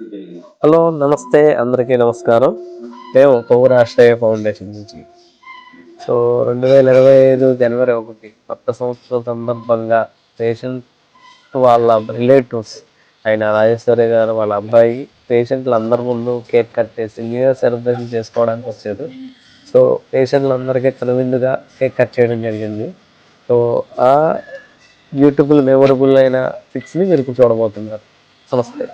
Hello నమస్తే అందరికీ నమస్కారం. మేము పౌరాశ్రయ ఫౌండేషన్ నుంచి. సో 2025 జనవరి 1 కొత్త సంవత్సరం సందర్భంగా పేషెంట్ వాళ్ళ రిలేటివ్స్ అయిన రాజేశ్వరి గారు వాళ్ళ అబ్బాయి పేషెంట్లు అందరి ముందు కేక్ కట్ చేసి న్యూ ఇయర్ సెలబ్రేషన్ చేసుకోవడానికి వచ్చారు. సో పేషెంట్లు అందరికీ కనువిందుగా కేక్ కట్ చేయడం జరిగింది. సో ఆ బ్యూటిఫుల్ మెమొరబుల్ అయిన పిక్స్ని మీరు చూడబోతున్నారు. నమస్తే.